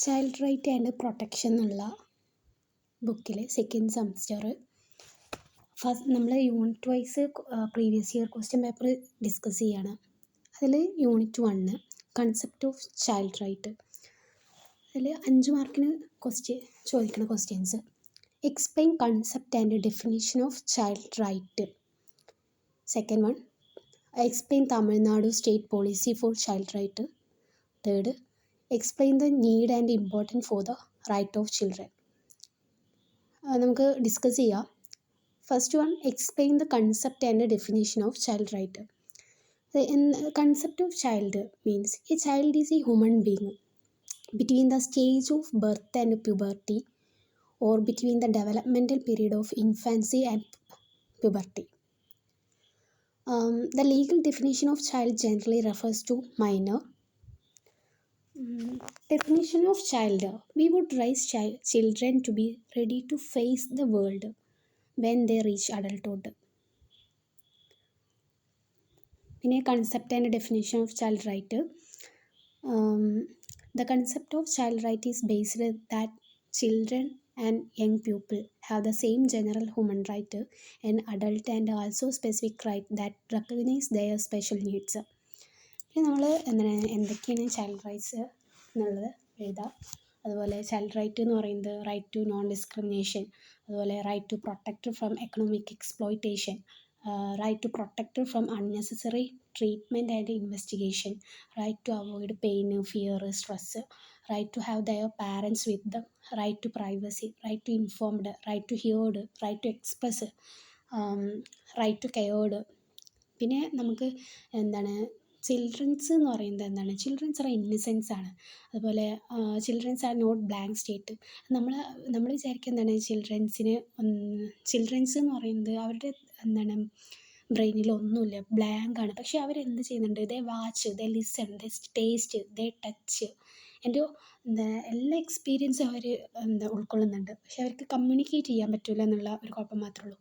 Child right and protection എന്നുള്ള ബുക്കിൽ second semester first നമ്മൾ unit wise previous year question paper discuss ചെയ്യാണ്. അതിൽ unit 1 concept of child right. അതിൽ 5 മാർക്കിന് ചോദിക്കുന്ന questions: explain concept and definition of child right. Second one, explain Tamil Nadu state policy for child right. Third, explain the need and important for the right of children. നമുക്ക് discuss ചെയ്യാം. First one, explain the concept and definition of child right. Concept of child means A child is A human being between the stage of birth and puberty, or between the developmental period of infancy and puberty. The legal definition of child generally refers to minor. Definition of child: we would raise children to be ready to face the world when they reach adulthood. In a concept and definition of child right, the concept of child right is based that children and young people have the same general human right and adult and also specific right that recognize their special needs. നമ്മൾ എന്തൊക്കെയാണ് child rights എന്നുള്ളത് എഴുതാം. അതുപോലെ child right എന്ന് പറയുന്നത് right to non discrimination, അതുപോലെ right to protect from economic exploitation, right to protect from unnecessary treatment and investigation, right to avoid pain, fear, stress, right to have their parents with them, right to privacy, right to informed, right to heard, right to express, right to cared. പിന്നെ നമുക്ക് children's എന്ന് പറയുന്നത് childrens R innocence ആണ്. അതുപോലെ childrens are not blank state. നമ്മൾ വിചാരിക്കുക children's എന്ന് പറയുന്നത് അവരുടെ ബ്രെയിനിൽ ഒന്നുമില്ല, ബ്ലാങ്ക് ആണ്. പക്ഷെ അവരെന്ത് ചെയ്യുന്നുണ്ട്? They watch, they listen, they taste, they touch, എൻ്റെ എല്ലാ എക്സ്പീരിയൻസും അവർ ഉൾക്കൊള്ളുന്നുണ്ട്. പക്ഷെ അവർക്ക് കമ്മ്യൂണിക്കേറ്റ് ചെയ്യാൻ പറ്റില്ല എന്നുള്ള ഒരു കുഴപ്പം മാത്രമേ ഉള്ളൂ.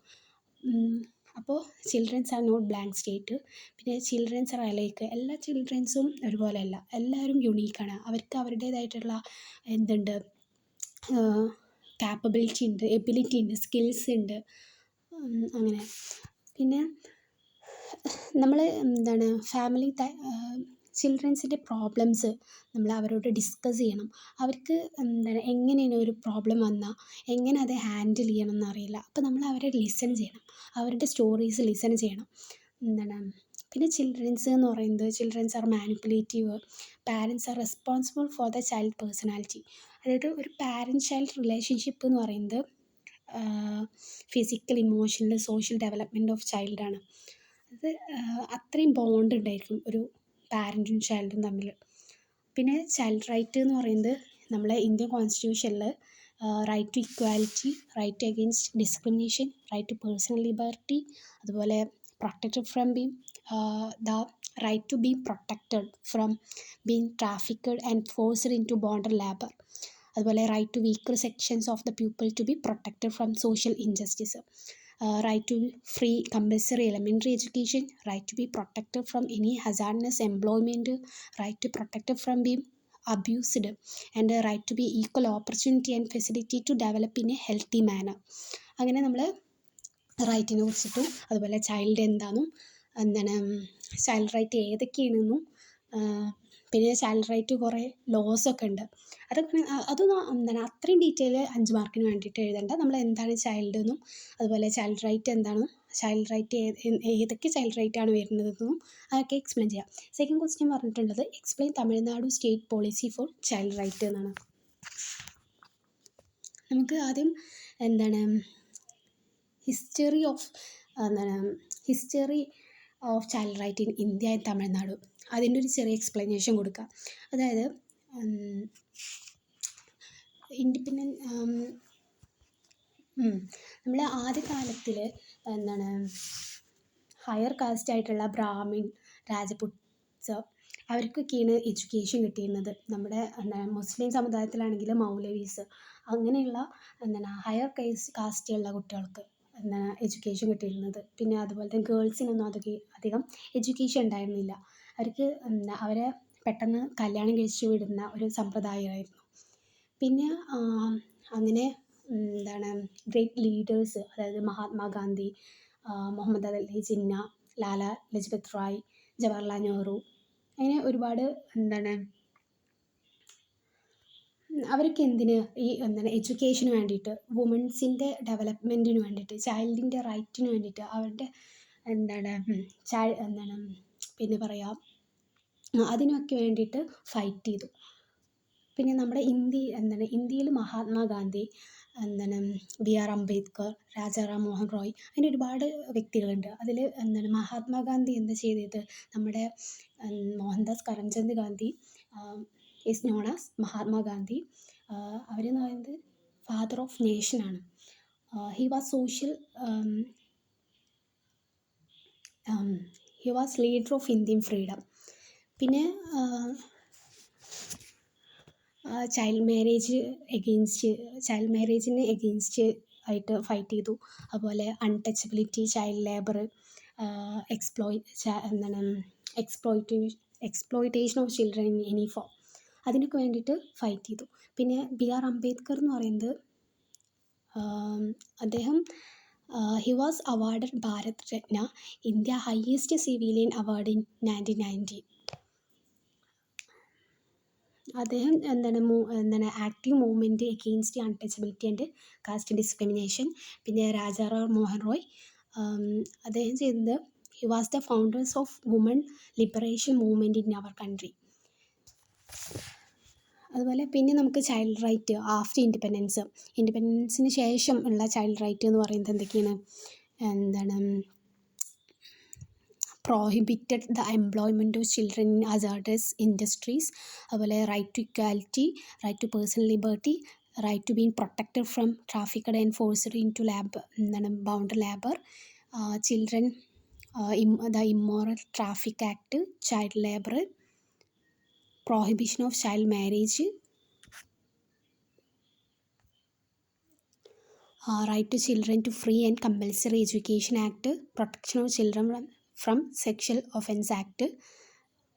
അപ്പോൾ childrens are not blank state. പിന്നെ ചിൽഡ്രൻസ് ആർ അലൈക്ക്. എല്ലാ ചിൽഡ്രൻസും ഒരുപോലെയല്ല, എല്ലാവരും യുണീക്കാണ്. അവർക്ക് അവരുടേതായിട്ടുള്ള കാപ്പബിലിറ്റി ഉണ്ട്, എബിലിറ്റി ഉണ്ട്, സ്കിൽസ് ഉണ്ട്. അങ്ങനെ പിന്നെ നമ്മൾ ഫാമിലി ചിൽഡ്രൻസിൻ്റെ പ്രോബ്ലംസ് നമ്മൾ അവരോട് ഡിസ്കസ് ചെയ്യണം. അവർക്ക് എങ്ങനെയാണ് ഒരു പ്രോബ്ലം വന്നാൽ എങ്ങനെ അത് ഹാൻഡിൽ ചെയ്യണം എന്നറിയില്ല. അപ്പോൾ നമ്മൾ അവരെ ലിസൺ ചെയ്യണം, അവരുടെ സ്റ്റോറീസ് ലിസൺ ചെയ്യണം. പിന്നെ ചിൽഡ്രൻസ് എന്ന് പറയുന്നത് childrens are manipulative. Parents are responsible for the child personality. അതായത് ഒരു പാരൻറ്റ് ചൈൽഡ് റിലേഷൻഷിപ്പ് എന്ന് പറയുന്നത് physical, emotional, social development of ചൈൽഡാണ്. അത് അത്രയും ബോണ്ട് ഉണ്ടായിരിക്കും ഒരു പാരൻറ്റും ചൈൽഡും തമ്മിൽ. പിന്നെ ചൈൽഡ് റൈറ്റ് എന്ന് പറയുന്നത് നമ്മളെ ഇന്ത്യൻ കോൺസ്റ്റിറ്റ്യൂഷനിൽ right to equality, right against discrimination, right to personal liberty, അതുപോലെ protected from the right to be protected from being trafficked and forced in to bonded labour, അതുപോലെ right to weaker sections of the people to be protected from social injustice, right to free compulsory elementary education, right to be protected from any hazardous employment, right to protected from being abused, and right to be equal opportunity and facility to develop in a healthy manner. അങ്ങനെ നമ്മൾ റൈറ്റിനെ കുറിച്ചിട്ടും അതുപോലെ child എന്താണെന്നും child right ഏതൊക്കെയാണെന്നും പിന്നെ child right കുറേ ലോസൊക്കെ ഉണ്ട്. അതൊന്നും അത്രയും ഡീറ്റെയിൽ 5 മാർക്കിന് വേണ്ടിയിട്ട് എഴുതേണ്ട. നമ്മൾ എന്താണ് ചൈൽഡ് എന്നും അതുപോലെ ചൈൽഡ് റൈറ്റ് എന്താണെന്നും ചൈൽഡ് റൈറ്റ് ഏതൊക്കെ ചൈൽഡ് റൈറ്റാണ് വരുന്നതെന്നും അതൊക്കെ എക്സ്പ്ലെയിൻ ചെയ്യാം. സെക്കൻഡ് ക്വസ്റ്റ്യൻ പറഞ്ഞിട്ടുള്ളത് explain Tamil Nadu state policy for child right എന്നാണ്. നമുക്ക് ആദ്യം history of child right in India and Tamil Nadu, അതിൻ്റെ ഒരു ചെറിയ എക്സ്പ്ലനേഷൻ കൊടുക്കാം. അതായത് നമ്മൾ ആദ്യകാലത്തിൽ ഹയർ കാസ്റ്റ് ആയിട്ടുള്ള ബ്രാഹ്മിൻ, രാജപുത്സ് അവർക്കൊക്കെയാണ് എഡ്യൂക്കേഷൻ കിട്ടിയിരുന്നത്. നമ്മുടെ മുസ്ലിം സമുദായത്തിലാണെങ്കിൽ മൗലവീസ്, അങ്ങനെയുള്ള ഹയർ കാസ്റ്റുള്ള കുട്ടികൾക്ക് എഡ്യൂക്കേഷൻ കിട്ടിയിരുന്നത്. പിന്നെ അതുപോലെ തന്നെ ഗേൾസിനൊന്നും അധികം എഡ്യൂക്കേഷൻ ഉണ്ടായിരുന്നില്ല. അവർക്ക് അവരെ പെട്ടെന്ന് കല്യാണം കഴിച്ചു വിടുന്ന ഒരു സമ്പ്രദായമായിരുന്നു. പിന്നെ അങ്ങനെ എന്താണ് ഗ്രേറ്റ് ലീഡേഴ്സ്, അതായത് മഹാത്മാഗാന്ധി, മുഹമ്മദ് അലി ജിന്ന, ലാല ലജ്പത് റായ്, ജവഹർലാൽ നെഹ്റു, അങ്ങനെ ഒരുപാട് എന്താണ് അവരൊക്കെ എഡ്യൂക്കേഷന് വേണ്ടിയിട്ട്, വുമൻസിൻ്റെ ഡെവലപ്മെൻറ്റിന് വേണ്ടിയിട്ട്, ചൈൽഡിൻ്റെ റൈറ്റിന് വേണ്ടിയിട്ട്, അവരുടെ എന്താണ് പിന്നെ പറയാം അതിനൊക്കെ വേണ്ടിയിട്ട് ഫൈറ്റ് ചെയ്തു. പിന്നെ നമ്മുടെ ഇന്ത്യയിൽ മഹാത്മാഗാന്ധി, ബി ആർ അംബേദ്കർ, രാജാറാം മോഹൻ റോയ്, അങ്ങനെ ഒരുപാട് വ്യക്തികളുണ്ട്. അതിൽ മഹാത്മാഗാന്ധി എന്താ ചെയ്തത്, നമ്മുടെ Mohandas Karamchand Gandhi is known as Mahatma Gandhi. അവരെന്ന് പറയുന്നത് father of നേഷനാണ്. He was leader of Indian freedom. പിന്നെ ചൈൽഡ് മാരേജിന് എഗെയിൻസ്റ്റ് ആയിട്ട് ഫൈറ്റ് ചെയ്തു. അതുപോലെ untouchability, child labour, exploitation of children in any form, അതിനൊക്കെ വേണ്ടിയിട്ട് ഫൈറ്റ് ചെയ്തു. പിന്നെ ബി ആർ അംബേദ്കർ എന്ന് പറയുന്നത് അദ്ദേഹം he was awarded Bharat Ratna, India highest civilian award in 1990. അദ്ദേഹം active movement against untouchability and caste discrimination. പിന്നെ രാജാറാം മോഹൻ റോയ്, അദ്ദേഹം ചെയ്തത് he was the founders of woman liberation movement in our country. അതുപോലെ പിന്നെ നമുക്ക് ചൈൽഡ് റൈറ്റ് ആഫ്റ്റർ ഇൻഡിപെൻഡൻസിന് ശേഷം ഉള്ള ചൈൽഡ് റൈറ്റ് എന്ന് പറയുന്നത് എന്തൊക്കെയാണ്, prohibited the employment of children in hazardous industries. അതുപോലെ right to equality, right to personal liberty, right to been protected from trafficked and forced in to boundary labour, children the immoral traffic act, child labour, prohibition of child marriage, right to children to free and compulsory education act, protection of children from sexual offence act,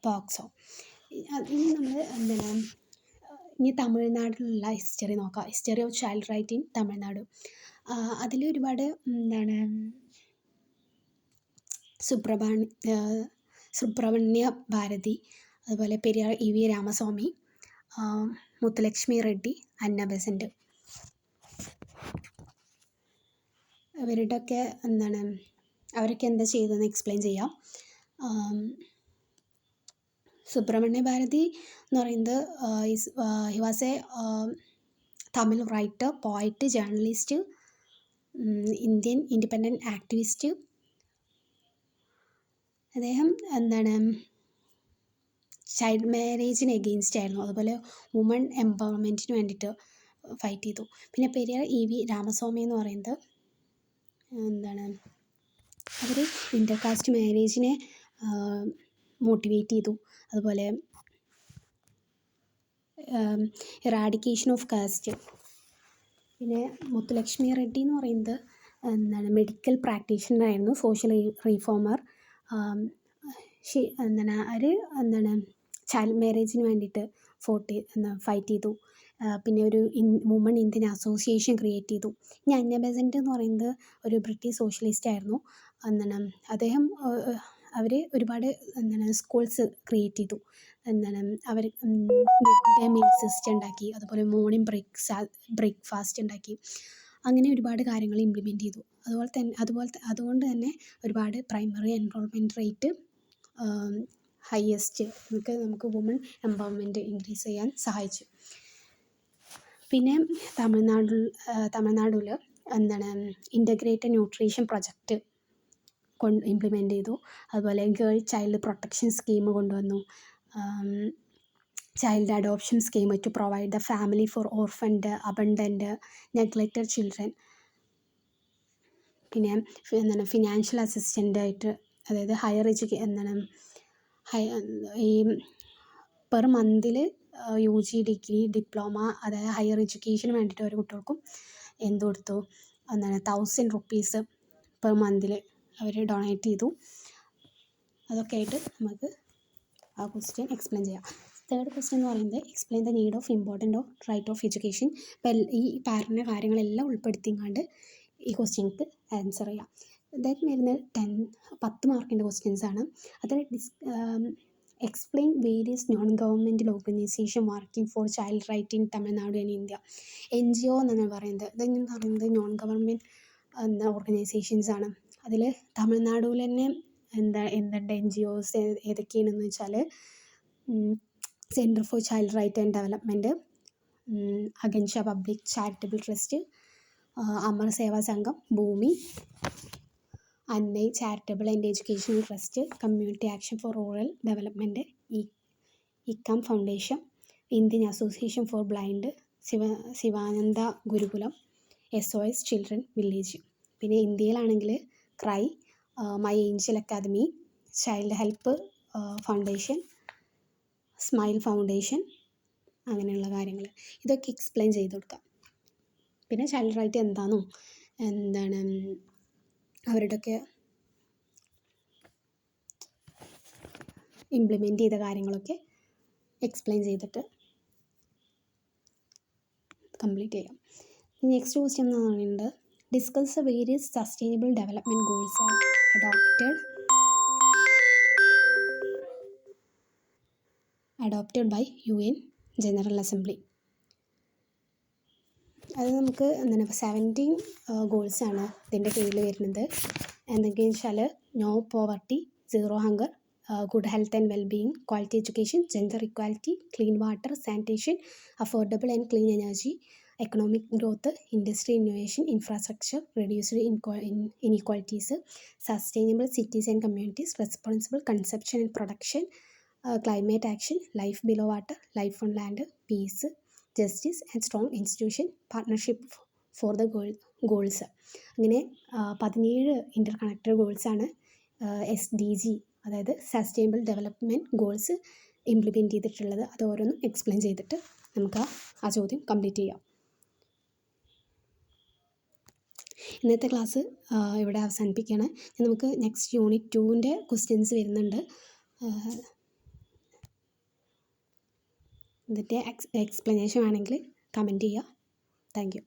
POCSO. ഇനി നമ്മൾ ഇനി തമിഴ്നാട്ടിലുള്ള history നോക്കാം. History of child right in Tamil Nadu. അതിൽ ഒരുപാട് സുബ്രഹ്മണ്യ ഭാരതി, അതുപോലെ Periyar E V Ramasamy, Muthulakshmi Reddy, Annie Besant, അവരുടെയൊക്കെ അവരൊക്കെ എന്താ ചെയ്തതെന്ന് എക്സ്പ്ലെയിൻ ചെയ്യാം. സുബ്രഹ്മണ്യ ഭാരതി എന്ന് പറയുന്നത് he was A Tamil writer, poet, journalist, Indian independent activist. അദ്ദേഹം ചൈൽഡ് മാരേജിന് എഗെയിൻസ്റ്റ് ആയിരുന്നു. അതുപോലെ വുമൺ എംപവർമെൻറ്റിന് വേണ്ടിയിട്ട് ഫൈറ്റ് ചെയ്തു. പിന്നെ പെരിയാർ ഇ വി രാമസ്വാമി എന്ന് പറയുന്നത് അവർ ഇൻ്റർകാസ്റ്റ് മാരേജിനെ മോട്ടിവേറ്റ് ചെയ്തു. അതുപോലെ ഇറാഡിക്കേഷൻ ഓഫ് കാസ്റ്റ്. പിന്നെ മുത്തുലക്ഷ്മി റെഡ്ഡി എന്ന് പറയുന്നത് മെഡിക്കൽ പ്രാക്ടീഷണർ ആയിരുന്നു, സോഷ്യൽ റീഫോമർ. അവർ ചൈൽഡ് മാരേജിന് വേണ്ടിയിട്ട് ഫൈറ്റ് ചെയ്തു. പിന്നെ ഒരു വുമൺ ഇന്ത്യൻ അസോസിയേഷൻ ക്രിയേറ്റ് ചെയ്തു. ഇനി അന്ന ബെസന്റ് എന്ന് പറയുന്നത് ഒരു ബ്രിട്ടീഷ് സോഷ്യലിസ്റ്റ് ആയിരുന്നു. അദ്ദേഹം അവർ ഒരുപാട് സ്കൂൾസ് ക്രിയേറ്റ് ചെയ്തു. അവർ മിഡ് ഡേ മീൽ സിസ്റ്റം ഉണ്ടാക്കി, അതുപോലെ മോർണിംഗ് ബ്രേക്ക്ഫാസ്റ്റ് ഉണ്ടാക്കി, അങ്ങനെ ഒരുപാട് കാര്യങ്ങൾ ഇംപ്ലിമെൻറ്റ് ചെയ്തു. അതുകൊണ്ട് തന്നെ ഒരുപാട് പ്രൈമറി എൻറോൾമെൻറ്റ് റേറ്റ് ഹയസ്റ്റ് നമുക്ക് വുമൺ എംപവർമെൻറ്റ് ഇൻക്രീസ് ചെയ്യാൻ സഹായിച്ചു. പിന്നെ തമിഴ്നാട്ടിൽ ഇൻ്റഗ്രേറ്റഡ് ന്യൂട്രീഷൻ പ്രൊജക്റ്റ് ഇംപ്ലിമെൻറ്റ് ചെയ്തു. അതുപോലെ ഗേൾ ചൈൽഡ് പ്രൊട്ടക്ഷൻ സ്കീം കൊണ്ടുവന്നു. Child adoption scheme to provide the family for orphaned, abandoned, neglected children. പിന്നെ ഫിനാൻഷ്യൽ അസിസ്റ്റൻ്റായിട്ട്, അതായത് ഹയർ ഈ പെർ മന്തിൽ UG, ഡിഗ്രി, ഡിപ്ലോമ, അതായത് ഹയർ എഡ്യൂക്കേഷന് വേണ്ടിയിട്ട് ഓരോ കുട്ടികൾക്കും എന്ത് കൊടുത്തു, 1000 rupees പെർ മന്തിൽ അവർ ഡൊണേറ്റ് ചെയ്തു. അതൊക്കെ ആയിട്ട് നമുക്ക് ആ ക്വസ്റ്റ്യൻ എക്സ്പ്ലെയിൻ ചെയ്യാം. തേർഡ് ക്വസ്റ്റ്യൻ എന്ന് പറയുന്നത് explain the need of important of right of education. ഇപ്പം ഈ പറഞ്ഞ കാര്യങ്ങളെല്ലാം ഉൾപ്പെടുത്തിങ്ങാണ്ട് ഈ ക്വസ്റ്റ്യൻക്ക് ആൻസർ ചെയ്യാം. ഇതായിട്ട് വരുന്നത് 10 മാർക്കിൻ്റെ ക്വസ്റ്റ്യൻസ് ആണ്. അതിൽ explain various non governmental organisation working for child right in Tamil Nadu and India. NGO എന്നാണ് പറയുന്നത്. ഇതെന്ന് പറയുന്നത് നോൺ ഗവൺമെൻറ് ഓർഗനൈസേഷൻസ് ആണ്. അതിൽ തമിഴ്നാടുവിൽ തന്നെ എന്തുണ്ട് NGOs ഏതൊക്കെയാണെന്ന് വെച്ചാൽ centre for child right and development, അഗൻഷ public charitable trust, Amar Seva Sangam, Bhoomi, Annai charitable and educational trust, community action for rural development, ഇക്കാം foundation, Indian association for blind, Sivananda Gurukulam, SOS children village. പിന്നെ ഇന്ത്യയിലാണെങ്കിൽ CRY, my angel academy, child help foundation, smile foundation, അങ്ങനെയുള്ള കാര്യങ്ങൾ ഇതൊക്കെ explain ചെയ്ത് കൊടുക്കാം. പിന്നെ ചൈൽഡ് റൈറ്റ് എന്താണെന്നും അവരുടെയൊക്കെ ഇംപ്ലിമെൻറ്റ് ചെയ്ത കാര്യങ്ങളൊക്കെ എക്സ്പ്ലെയിൻ ചെയ്തിട്ട് കംപ്ലീറ്റ് ചെയ്യാം. നെക്സ്റ്റ് ക്വസ്റ്റ്യൻ എന്ന് പറയുന്നത് discuss the various sustainable development goals adopted by UN general assembly. അത് നമുക്ക് 17 ഗോൾസാണ് ഇതിൻ്റെ കീഴിൽ വരുന്നത്. എന്തൊക്കെയാണെന്ന് വെച്ചാൽ no poverty, zero hunger, good health and wellbeing, quality education, gender equality, clean water, sanitation, affordable and clean energy, economic growth, industry innovation, infrastructure, reduced inequalities, sustainable cities and communities, responsible consumption and production, climate action, life below water, life on land, peace, justice and strong institution, partnership for the goals. അങ്ങനെ 17 ഇൻ്റർ connected ഗോൾസാണ് SDG, അതായത് sustainable development goals implement ചെയ്തിട്ടുള്ളത്. അത് ഓരോന്നും explain ചെയ്തിട്ട് നമുക്ക് ആ ചോദ്യം complete ചെയ്യാം. ഇന്നത്തെ ക്ലാസ് ഇവിടെ അവസാനിപ്പിക്കുകയാണ്. നമുക്ക് നെക്സ്റ്റ് യൂണിറ്റ് 2ൻ്റെ ക്വസ്റ്റ്യൻസ് വരുന്നുണ്ട്. ഇതിൻ്റെ എക്സ്പ്ലനേഷൻ വേണമെങ്കിൽ കമൻറ്റ് ചെയ്യുക. Thank you.